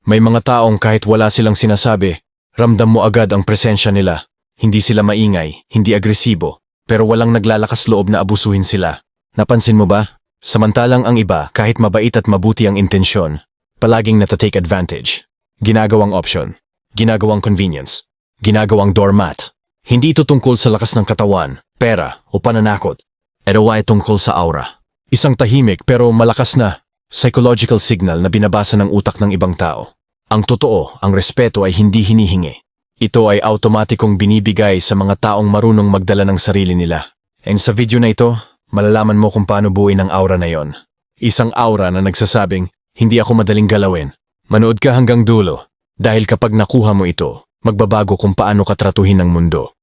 May mga taong kahit wala silang sinasabi, ramdam mo agad ang presensya nila. Hindi sila maingay, hindi agresibo, pero walang naglalakas loob na abusuhin sila. Napansin mo ba? Samantalang ang iba, kahit mabait at mabuti ang intensyon, palaging natatake advantage. Ginagawang option, ginagawang convenience, ginagawang doormat. Hindi ito tungkol sa lakas ng katawan, pera o pananakot. Ito ay tungkol sa aura. Isang tahimik pero malakas na psychological signal na binabasa ng utak ng ibang tao. Ang totoo, ang respeto ay hindi hinihingi. Ito ay automatikong binibigay sa mga taong marunong magdala ng sarili nila. And sa video na ito, malalaman mo kung paano buuin ang aura na yon. Isang aura na nagsasabing, hindi ako madaling galawin. Manood ka hanggang dulo, dahil kapag nakuha mo ito, magbabago kung paano ka tratuhin ng mundo.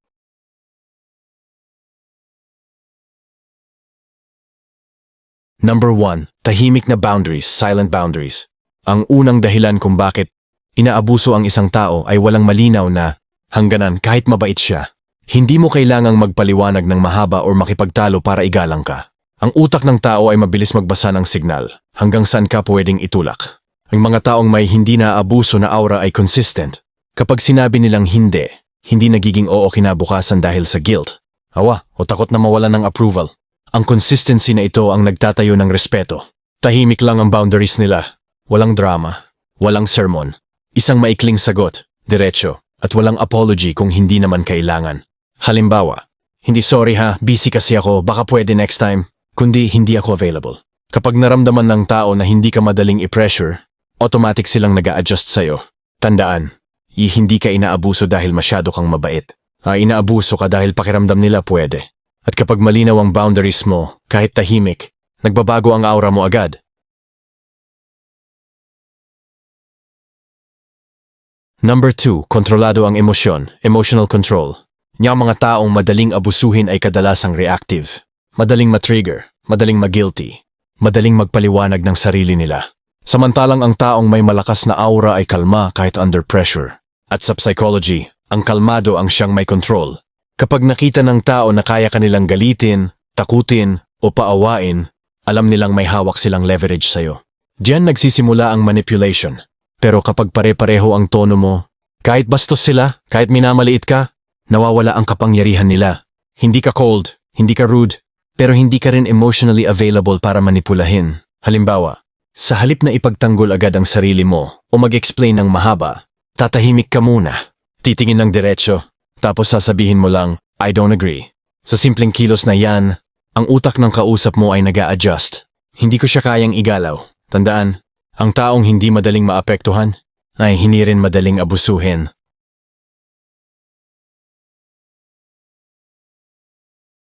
Number 1. Tahimik na boundaries, silent boundaries. Ang unang dahilan kung bakit inaabuso ang isang tao ay walang malinaw na hangganan kahit mabait siya. Hindi mo kailangang magpaliwanag ng mahaba o makipagtalo para igalang ka. Ang utak ng tao ay mabilis magbasa ng signal hanggang saan ka pwedeng itulak. Ang mga taong may hindi naaabuso na aura ay consistent. Kapag sinabi nilang hindi, hindi nagiging oo kinabukasan dahil sa guilt, awa o takot na mawalan ng approval. Ang consistency na ito ang nagtatayo ng respeto. Tahimik lang ang boundaries nila. Walang drama, walang sermon. Isang maikling sagot, diretso, at walang apology kung hindi naman kailangan. Halimbawa, hindi sorry ha, busy kasi ako, baka pwede next time, kundi hindi ako available. Kapag naramdaman ng tao na hindi ka madaling i-pressure, automatic silang nag-a-adjust sa'yo. Tandaan, hindi ka inaabuso dahil masyado kang mabait. Inaabuso ka dahil pakiramdam nila pwede. At kapag malinaw ang boundaries mo, kahit tahimik, nagbabago ang aura mo agad. Number 2. Kontrolado ang emosyon, emotional control. Niyang mga taong madaling abusuhin ay kadalasang reactive. Madaling matrigger, madaling mag-guilty, madaling magpaliwanag ng sarili nila. Samantalang ang taong may malakas na aura ay kalma kahit under pressure. At sa psychology, ang kalmado ang siyang may control. Kapag nakita ng tao na kaya kanilang galitin, takutin, o paawain, alam nilang may hawak silang leverage sa'yo. Diyan nagsisimula ang manipulation. Pero kapag pare-pareho ang tono mo, kahit bastos sila, kahit minamaliit ka, nawawala ang kapangyarihan nila. Hindi ka cold, hindi ka rude, pero hindi ka rin emotionally available para manipulahin. Halimbawa, sa halip na ipagtanggol agad ang sarili mo o mag-explain ng mahaba, tatahimik ka muna. Titingin ng diretso, tapos sasabihin mo lang, I don't agree. Sa simpleng kilos na yan, ang utak ng kausap mo ay nag-a-adjust. Hindi ko siya kayang igalaw. Tandaan, ang taong hindi madaling maapektuhan ay hindi rin madaling abusuhin.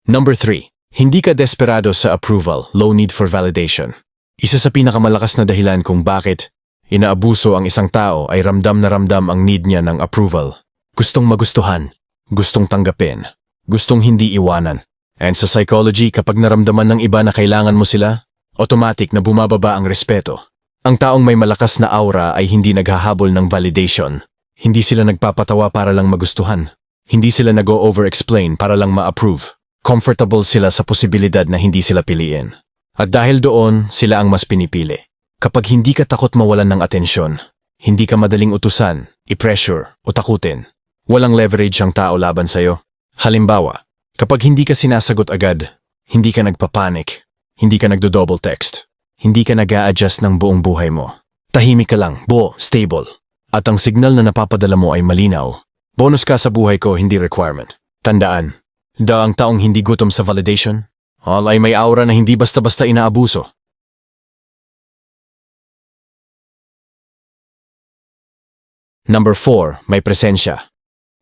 Number 3. Hindi ka desperado sa approval, low need for validation. Isa sa pinakamalakas na dahilan kung bakit inaabuso ang isang tao ay ramdam na ramdam ang need niya ng approval. Gustong magustuhan, gustong tanggapin, gustong hindi iwanan. And sa psychology, kapag naramdaman ng iba na kailangan mo sila, automatic na bumababa ang respeto. Ang taong may malakas na aura ay hindi naghahabol ng validation. Hindi sila nagpapatawa para lang magustuhan. Hindi sila nag-o-over-explain para lang ma-approve. Comfortable sila sa posibilidad na hindi sila piliin. At dahil doon, sila ang mas pinipili. Kapag hindi ka takot mawalan ng atensyon, hindi ka madaling utusan, i-pressure o takutin, walang leverage ang tao laban sa'yo. Halimbawa, kapag hindi ka sinasagot agad, hindi ka nagpapanik, hindi ka nagdo-double text, hindi ka nag-a-adjust ng buong buhay mo. Tahimik ka lang, buo, stable. At ang signal na napapadala mo ay malinaw. Bonus ka sa buhay ko, hindi requirement. Tandaan, ang taong hindi gutom sa validation, ay may aura na hindi basta-basta inaabuso. Number 4. May presensya.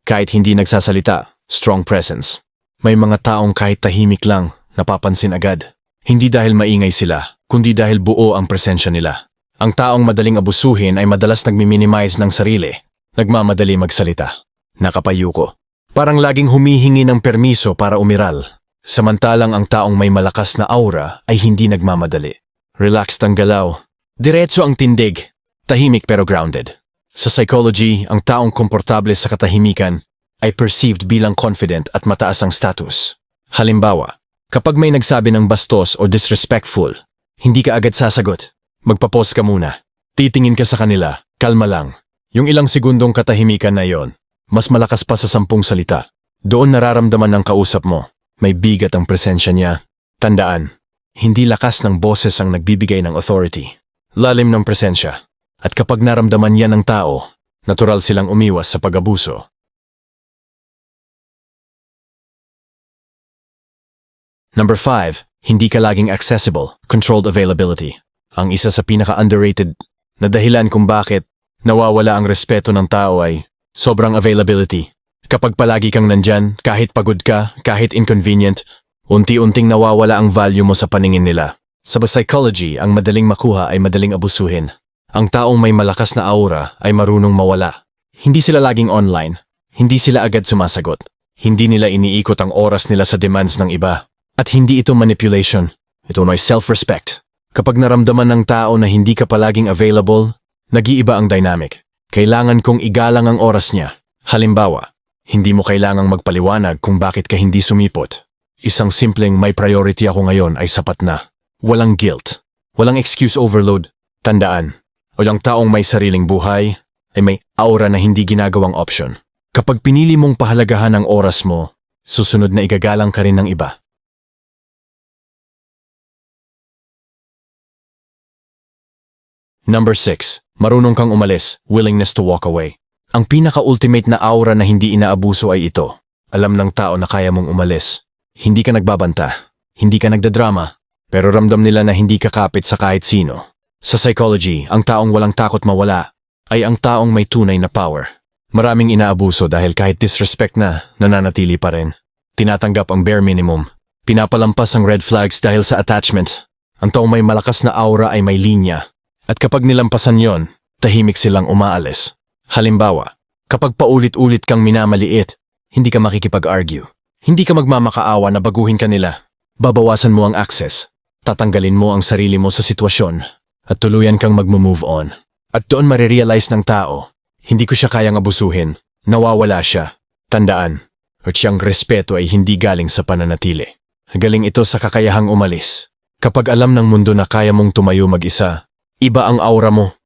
Kahit hindi nagsasalita, strong presence. May mga taong kahit tahimik lang, napapansin agad. Hindi dahil maingay sila, kundi dahil buo ang presensya nila. Ang taong madaling abusuhin ay madalas nagmi-minimize ng sarili, nagmamadali magsalita, nakapayuko. Parang laging humihingi ng permiso para umiral. Samantalang ang taong may malakas na aura ay hindi nagmamadali. Relaxed ang galaw. Diretso ang tindig. Tahimik pero grounded. Sa psychology, ang taong komportable sa katahimikan ay perceived bilang confident at mataas ang status. Halimbawa, kapag may nagsabi ng bastos o disrespectful, hindi ka agad sasagot. Magpa-pause ka muna. Titingin ka sa kanila, Kalma lang. Yung ilang segundong katahimikan na yon, mas malakas pa sa 10 salita. Doon nararamdaman ng kausap mo. May bigat ang presensya niya. Tandaan, hindi lakas ng boses ang nagbibigay ng authority. Lalim ng presensya. At kapag naramdaman yan ng tao, natural silang umiwas sa pag-abuso. Number 5, hindi ka laging accessible, controlled availability. Ang isa sa pinaka-underrated na dahilan kung bakit nawawala ang respeto ng tao ay sobrang availability. Kapag palagi kang nandyan, kahit pagod ka, kahit inconvenient, unti-unting nawawala ang value mo sa paningin nila. Sa psychology, ang madaling makuha ay madaling abusuhin. Ang taong may malakas na aura ay marunong mawala. Hindi sila laging online. Hindi sila agad sumasagot. Hindi nila iniikot ang oras nila sa demands ng iba. At hindi ito manipulation. Ito ay self-respect. Kapag naramdaman ng tao na hindi ka palaging available, nag-iiba ang dynamic. Kailangan kong igalang ang oras niya. Halimbawa, hindi mo kailangang magpaliwanag kung bakit ka hindi sumipot. Isang simpleng may priority ako ngayon ay sapat na. Walang guilt. Walang excuse overload. Tandaan, ang taong may sariling buhay ay may aura na hindi ginagawang option. Kapag pinili mong pahalagahan ang oras mo, susunod na igagalang ka rin ng iba. Number 6. Marunong kang umalis, willingness to walk away. Ang pinaka-ultimate na aura na hindi inaabuso ay ito. Alam ng tao na kaya mong umalis. Hindi ka nagbabanta. Hindi ka nagdadrama. Pero ramdam nila na hindi ka kapit sa kahit sino. Sa psychology, ang taong walang takot mawala ay ang taong may tunay na power. Maraming inaabuso dahil kahit disrespect na, nananatili pa rin. Tinatanggap ang bare minimum. Pinapalampas ang red flags dahil sa attachment. Ang taong may malakas na aura ay may linya. At kapag nilampasan yon, tahimik silang umaalis. Halimbawa, kapag paulit-ulit kang minamaliit, hindi ka makikipag-argue. Hindi ka magmamakaawa na baguhin ka nila. Babawasan mo ang access. Tatanggalin mo ang sarili mo sa sitwasyon. At tuluyan kang mag-move on. At doon marirealize ng tao, hindi ko siya kayang abusuhin. Nawawala siya. Tandaan, at siyang respeto ay hindi galing sa pananatili. Galing ito sa kakayahang umalis. Kapag alam ng mundo na kaya mong tumayo mag-isa, iba ang aura mo.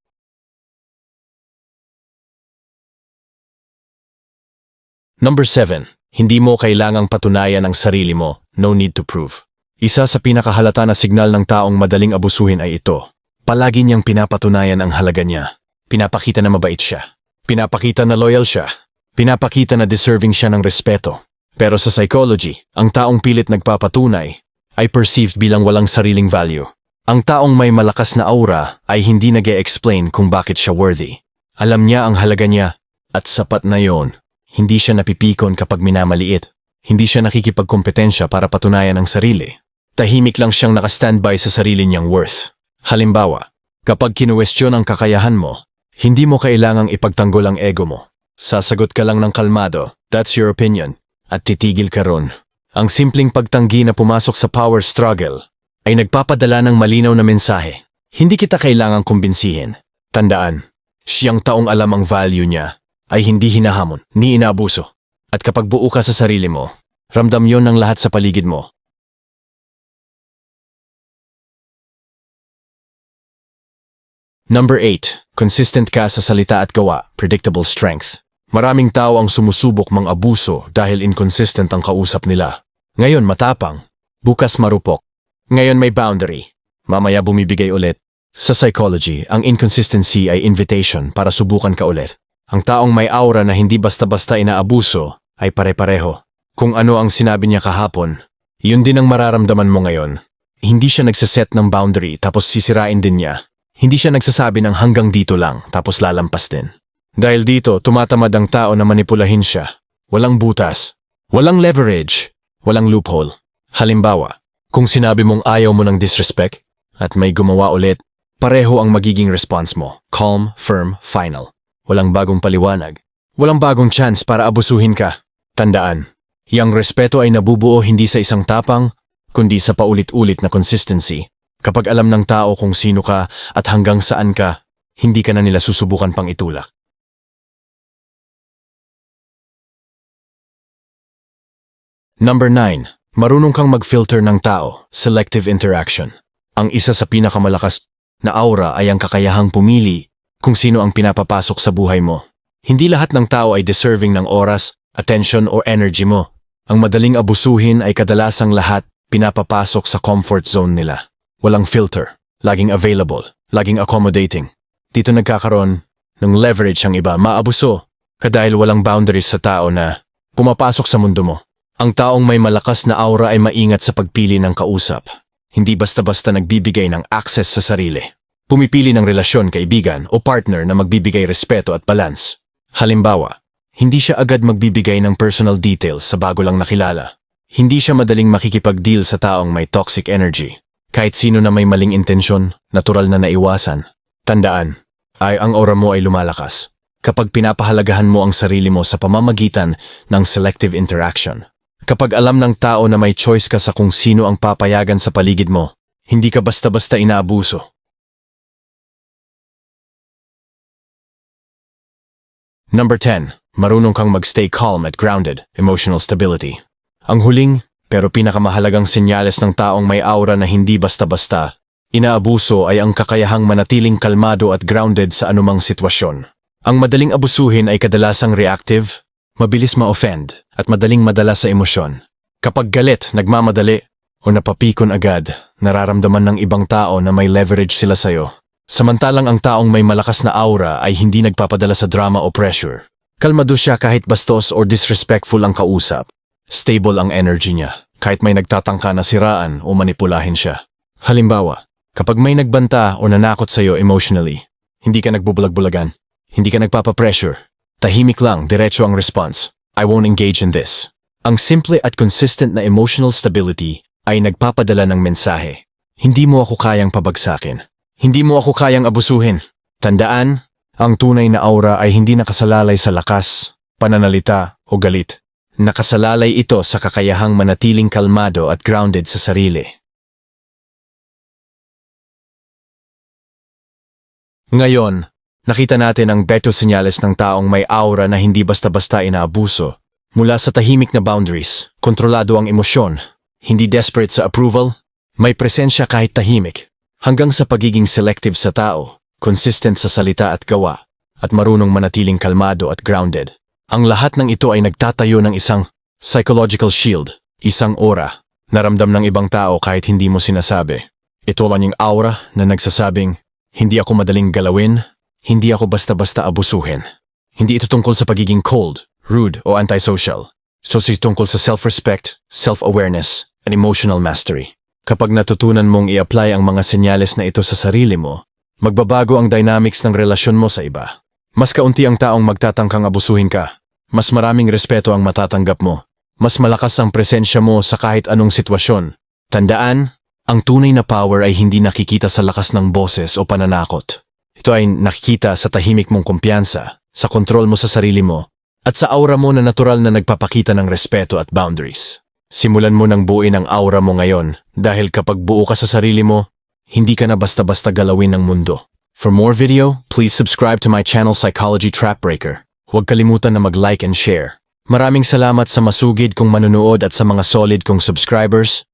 Number 7. Hindi mo kailangang patunayan ang sarili mo. No need to prove. Isa sa pinakahalata na signal ng taong madaling abusuhin ay ito. Palagi niyang pinapatunayan ang halaga niya. Pinapakita na mabait siya. Pinapakita na loyal siya. Pinapakita na deserving siya ng respeto. Pero sa psychology, ang taong pilit nagpapatunay ay perceived bilang walang sariling value. Ang taong may malakas na aura ay hindi nag-e-explain kung bakit siya worthy. Alam niya ang halaga niya at sapat na yon. Hindi siya napipikon kapag minamaliit. Hindi siya nakikipagkompetensya para patunayan ang sarili. Tahimik lang siyang nakastandby sa sarili niyang worth. Halimbawa, kapag kinuwestiyon ang kakayahan mo, hindi mo kailangang ipagtanggol ang ego mo. Sasagot ka lang ng kalmado, that's your opinion, at titigil ka ron. Ang simpleng pagtanggi na pumasok sa power struggle ay nagpapadala ng malinaw na mensahe. Hindi kita kailangang kumbinsihin. Tandaan, siyang taong alam ang value niya ay hindi hinahamon ni inaabuso. At kapag buo ka sa sarili mo, ramdam yon ng lahat sa paligid mo. Number 8. Consistent ka sa salita at gawa, predictable strength. Maraming tao ang sumusubok mang-abuso dahil inconsistent ang kausap nila. Ngayon matapang, bukas marupok. Ngayon may boundary, mamaya bumibigay ulit. Sa psychology, ang inconsistency ay invitation para subukan ka ulit. Ang taong may aura na hindi basta-basta inaabuso ay pare-pareho. Kung ano ang sinabi niya kahapon, yun din ang mararamdaman mo ngayon. Hindi siya nagsaset ng boundary tapos sisirain din niya. Hindi siya nagsasabi ng hanggang dito lang tapos lalampas din. Dahil dito, tumatamad ang tao na manipulahin siya. Walang butas, walang leverage, walang loophole. Halimbawa, kung sinabi mong ayaw mo ng disrespect at may gumawa ulit, pareho ang magiging response mo. Calm, firm, final. Walang bagong paliwanag. Walang bagong chance para abusuhin ka. Tandaan, yang respeto ay nabubuo hindi sa isang tapang, kundi sa paulit-ulit na consistency. Kapag alam ng tao kung sino ka at hanggang saan ka, hindi ka na nila susubukan pang itulak. Number 9. Marunong kang mag-filter ng tao, selective interaction. Ang isa sa pinakamalakas na aura ay ang kakayahang pumili kung sino ang pinapapasok sa buhay mo. Hindi lahat ng tao ay deserving ng oras, attention o energy mo. Ang madaling abusuhin ay kadalasang lahat pinapapasok sa comfort zone nila. Walang filter, laging available, laging accommodating. Dito nagkakaroon ng leverage ang iba, maabuso ka dahil walang boundaries sa tao na pumapasok sa mundo mo. Ang taong may malakas na aura ay maingat sa pagpili ng kausap. Hindi basta-basta nagbibigay ng access sa sarili. Pumipili ng relasyon, kaibigan o partner na magbibigay respeto at balance. Halimbawa, hindi siya agad magbibigay ng personal details sa bago lang nakilala. Hindi siya madaling makikipag-deal sa taong may toxic energy. Kahit sino na may maling intensyon, natural na naiwasan. Tandaan, ang aura mo ay lumalakas kapag pinapahalagahan mo ang sarili mo sa pamamagitan ng selective interaction. Kapag alam ng tao na may choice ka sa kung sino ang papayagan sa paligid mo, hindi ka basta-basta inaabuso. Number 10. Marunong kang magstay calm at grounded, emotional stability. Ang huling, pero pinakamahalagang senyales ng taong may aura na hindi basta-basta inaabuso ay ang kakayahang manatiling kalmado at grounded sa anumang sitwasyon. Ang madaling abusuhin ay kadalasang reactive, mabilis ma-offend, at madaling madala sa emosyon. Kapag galit, nagmamadali, o napapikon agad, nararamdaman ng ibang tao na may leverage sila sa'yo. Samantalang ang taong may malakas na aura ay hindi nagpapadala sa drama o pressure. Kalmado siya kahit bastos or disrespectful ang kausap. Stable ang energy niya, kahit may nagtatangka na siraan o manipulahin siya. Halimbawa, kapag may nagbanta o nanakot sa'yo emotionally, hindi ka nagbubulag-bulagan, hindi ka nagpapapressure. Tahimik lang, diretso ang response. I won't engage in this. Ang simple at consistent na emotional stability ay nagpapadala ng mensahe. Hindi mo ako kayang pabagsakin. Hindi mo ako kayang abusuhin. Tandaan, ang tunay na aura ay hindi nakasalalay sa lakas, pananalita o galit. Nakasalalay ito sa kakayahang manatiling kalmado at grounded sa sarili. Ngayon, nakita natin ang beto senyales ng taong may aura na hindi basta-basta inaabuso. Mula sa tahimik na boundaries, kontrolado ang emosyon, hindi desperate sa approval, may presensya kahit tahimik, hanggang sa pagiging selective sa tao, consistent sa salita at gawa, at marunong manatiling kalmado at grounded. Ang lahat ng ito ay nagtatayo ng isang psychological shield, isang aura, na ramdam ng ibang tao kahit hindi mo sinasabi. Ito lang yung aura na nagsasabing, hindi ako madaling galawin, hindi ako basta-basta abusuhin. Hindi ito tungkol sa pagiging cold, rude o antisocial. So tungkol sa self-respect, self-awareness, and emotional mastery. Kapag natutunan mong i-apply ang mga senyales na ito sa sarili mo, magbabago ang dynamics ng relasyon mo sa iba. Mas kaunti ang taong magtatangkang abusuhin ka. Mas maraming respeto ang matatanggap mo. Mas malakas ang presensya mo sa kahit anong sitwasyon. Tandaan, ang tunay na power ay hindi nakikita sa lakas ng boses o pananakot. Ito ay nakikita sa tahimik mong kumpiyansa, sa kontrol mo sa sarili mo, at sa aura mo na natural na nagpapakita ng respeto at boundaries. Simulan mo ng buuin ang aura mo ngayon dahil kapag buo ka sa sarili mo, hindi ka na basta-basta galawin ng mundo. For more video, please subscribe to my channel Psychology Trap Breaker. Huwag kalimutan na mag-like and share. Maraming salamat sa masugid kong manunood at sa mga solid kong subscribers.